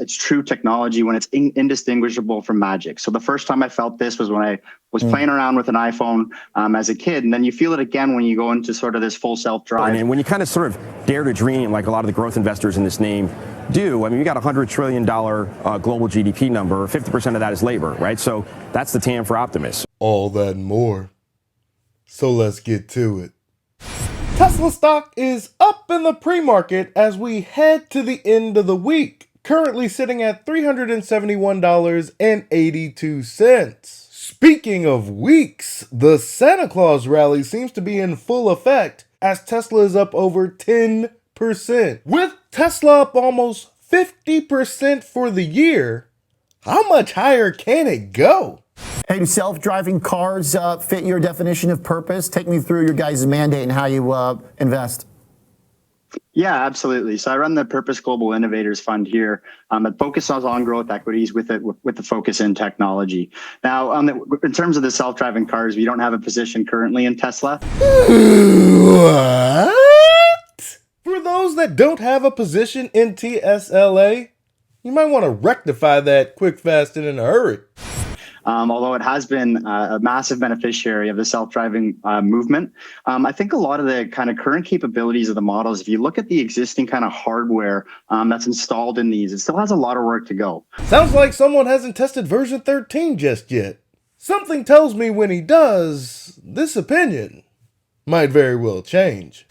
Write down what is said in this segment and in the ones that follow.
it's true technology when it's indistinguishable from magic. So the first time I felt this was when I was playing around with an iPhone as a kid, and then you feel it again when you go into sort of this full self-drive. And when you kind of sort of dare to dream, like a lot of the growth investors in this name do, I mean, you got a $100 trillion global GDP number, 50% of that is labor, right? So that's the TAM for Optimus. All that and more. So let's get to it. Tesla stock is up in the pre-market as we head to the end of the week, currently sitting at $371.82. Speaking of weeks, the Santa Claus rally seems to be in full effect as Tesla is up over 10%. With Tesla up almost 50% for the year, how much higher can it go? Hey, do self-driving cars fit your definition of purpose? Take me through your guys' mandate and how you invest. Yeah, absolutely. So I run the Purpose Global Innovators Fund here that focuses on growth equities with the focus in technology. Now, in terms of the self-driving cars, we don't have a position currently in Tesla. What? For those that don't have a position in TSLA, you might want to rectify that quick, fast, and in a hurry. Although it has been a massive beneficiary of the self-driving movement. I think a lot of the kind of current capabilities of the models, if you look at the existing kind of hardware that's installed in these, it still has a lot of work to go. Sounds like someone hasn't tested version 13 just yet. Something tells me when he does, this opinion might very well change.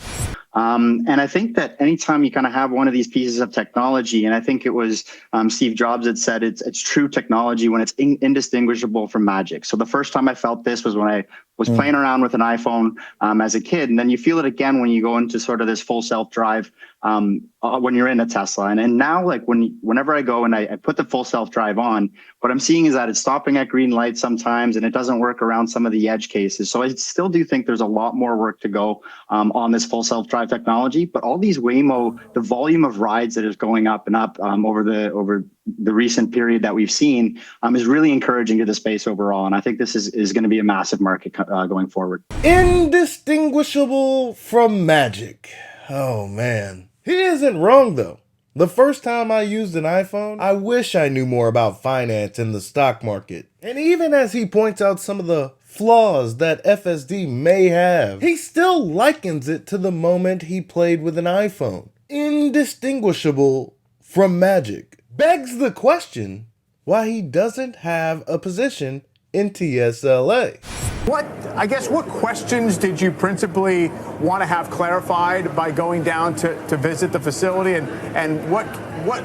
And I think that anytime you kind of have one of these pieces of technology, and I think it was Steve Jobs that said it's true technology when it's indistinguishable from magic. So the first time I felt this was when I was playing around with an iPhone as a kid, and then you feel it again when you go into sort of this full self-drive when you're in a Tesla. And now, like whenever I go and I put the full self-drive on, what I'm seeing is that it's stopping at green lights sometimes, and it doesn't work around some of the edge cases. So I still do think there's a lot more work to go on this full self-drive technology. But all these Waymo, the volume of rides that is going up and up over the recent period that we've seen is really encouraging to the space overall. And I think this is going to be a massive market going forward. Indistinguishable from magic. Oh man. He isn't wrong though. The first time I used an iPhone, I wish I knew more about finance and the stock market. And even as he points out some of the flaws that FSD may have, he still likens it to the moment he played with an iPhone. Indistinguishable from magic. Begs the question why he doesn't have a position in TSLA. What questions did you principally want to have clarified by going down to visit the facility, and what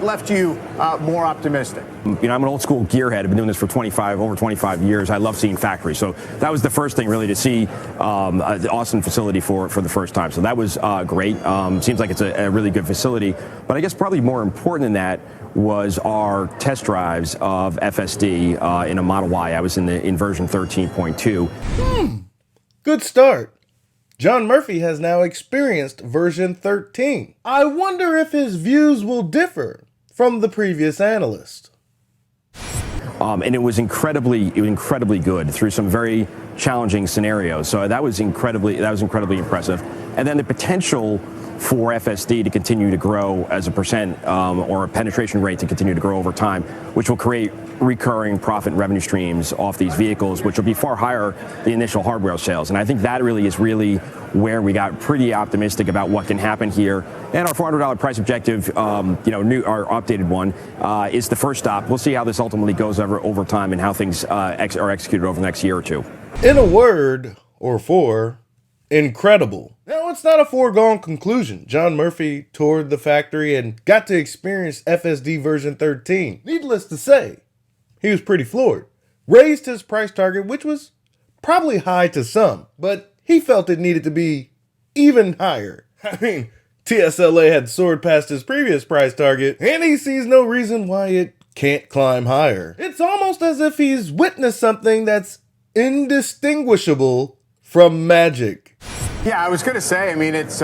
left you more optimistic? You know, I'm an old school gearhead. I've been doing this for over 25 years. I love seeing factories. So that was the first thing really to see the Austin facility for the first time. So that was great. Seems like it's a really good facility. But I guess probably more important than that was our test drives of FSD in a Model Y. I was in version 13.2. Good start. John Murphy has now experienced version 13. I wonder if his views will differ from the previous analyst. And it was incredibly good through some very challenging scenarios. So that was incredibly impressive. And then the potential for FSD to continue to grow as a percent or a penetration rate to continue to grow over time, which will create recurring profit and revenue streams off these vehicles, which will be far higher than the initial hardware sales. And I think that is really where we got pretty optimistic about what can happen here. And our $400 price objective, our updated one, is the first stop. We'll see how this ultimately goes over time and how things are executed over the next year or two. In a word, or four, incredible. Now, it's not a foregone conclusion. John Murphy toured the factory and got to experience FSD version 13. Needless to say, he was pretty floored. Raised his price target, which was probably high to some, but he felt it needed to be even higher. I mean, TSLA had soared past his previous price target, and he sees no reason why it can't climb higher. It's almost as if he's witnessed something that's indistinguishable from magic. Yeah, I was going to say, I mean, it's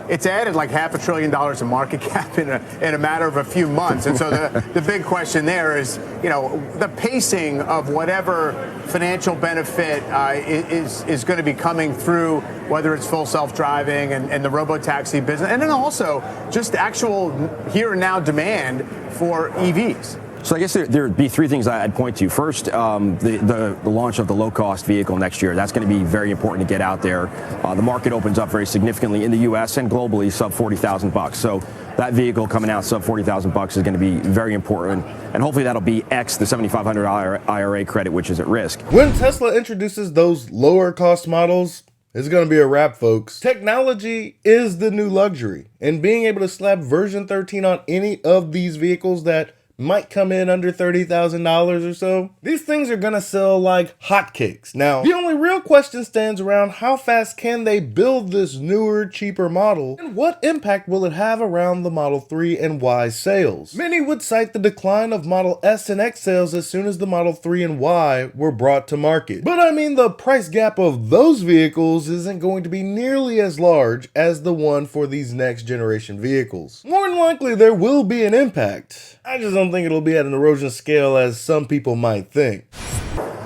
it's added like $500 billion in market cap in a matter of a few months. And so the big question there is, the pacing of whatever financial benefit is going to be coming through, whether it's full self-driving and the robo-taxi business, and then also just actual here and now demand for EVs. So I guess there'd be three things I'd point to. First, the launch of the low-cost vehicle next year. That's going to be very important to get out there. The market opens up very significantly in the U.S. and globally, sub $40,000. So that vehicle coming out sub $40,000 is going to be very important, and hopefully that'll be X the $7,500 IRA credit, which is at risk. When Tesla introduces those lower-cost models, it's going to be a wrap, folks. Technology is the new luxury, and being able to slap version 13 on any of these vehicles that might come in under $30,000 or so, these things are gonna sell like hotcakes. Now, the only real question stands around how fast can they build this newer, cheaper model, and what impact will it have around the Model 3 and Y sales? Many would cite the decline of Model S and X sales as soon as the Model 3 and Y were brought to market. But I mean, the price gap of those vehicles isn't going to be nearly as large as the one for these next generation vehicles. More than likely, there will be an impact. I just don't think it'll be at an erosion scale as some people might think.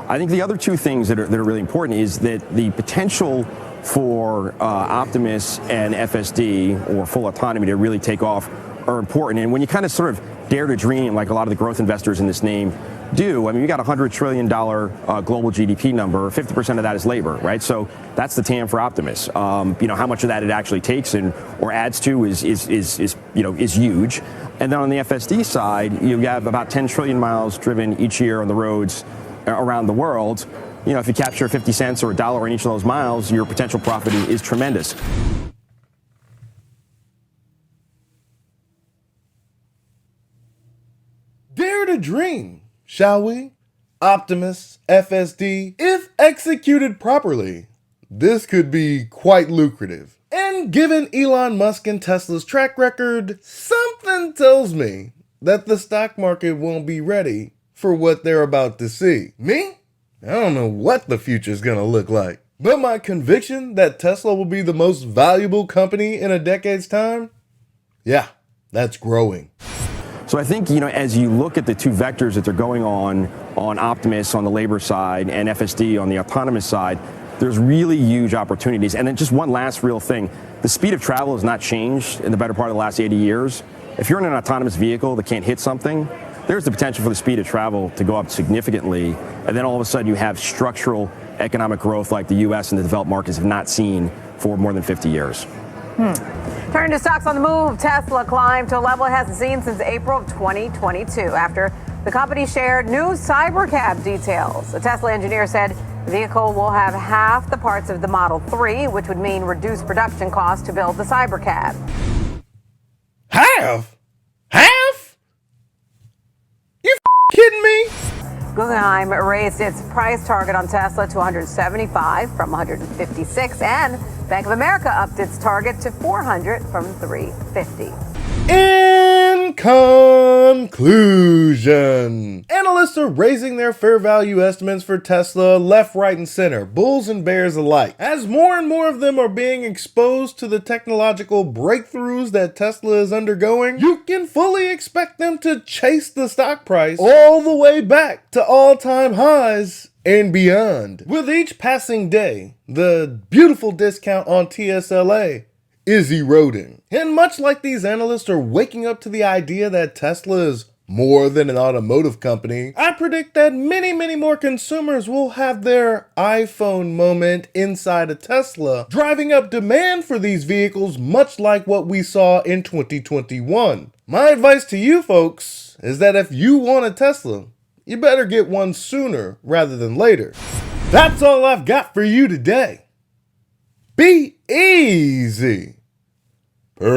I think the other two things that are really important is that the potential for Optimus and FSD, or full autonomy, to really take off are important. And when you kind of sort of dare to dream, like a lot of the growth investors in this name do, I mean, you got a $100 trillion global GDP number, 50% of that is labor, right? So that's the TAM for Optimus. How much of that it actually takes or adds to is huge. And then on the FSD side, you have about 10 trillion miles driven each year on the roads around the world. If you capture 50 cents or $1 on each of those miles, your potential profit is tremendous. Dare to dream, shall we? Optimus, FSD, if executed properly, this could be quite lucrative. And given Elon Musk and Tesla's track record, something tells me that the stock market won't be ready for what they're about to see. Me? I don't know what the future's gonna look like. But my conviction that Tesla will be the most valuable company in a decade's time, yeah, that's growing. So I think, as you look at the two vectors that they're going on Optimus on the labor side and FSD on the autonomous side, there's really huge opportunities. And then just one last real thing. The speed of travel has not changed in the better part of the last 80 years. If you're in an autonomous vehicle that can't hit something, there's the potential for the speed of travel to go up significantly. And then all of a sudden you have structural economic growth like the U.S. and the developed markets have not seen for more than 50 years. Turning to stocks on the move, Tesla climbed to a level it hasn't seen since April of 2022 after the company shared new Cybercab details. A Tesla engineer said the vehicle will have half the parts of the Model 3, which would mean reduced production costs to build the Cybercab. Half? Half? You kidding me? Guggenheim raised its price target on Tesla to 175 from 156, and Bank of America upped its target to 400 from 350. In conclusion, analysts are raising their fair value estimates for Tesla left, right, and center, bulls and bears alike. As more and more of them are being exposed to the technological breakthroughs that Tesla is undergoing, you can fully expect them to chase the stock price all the way back to all-time highs and beyond. With each passing day, the beautiful discount on TSLA is eroding. And much like these analysts are waking up to the idea that Tesla is more than an automotive company, I predict that many, many more consumers will have their iPhone moment inside a Tesla, driving up demand for these vehicles much like what we saw in 2021. My advice to you folks is that if you want a Tesla, you better get one sooner rather than later. That's all I've got for you today. Be easy. Peace.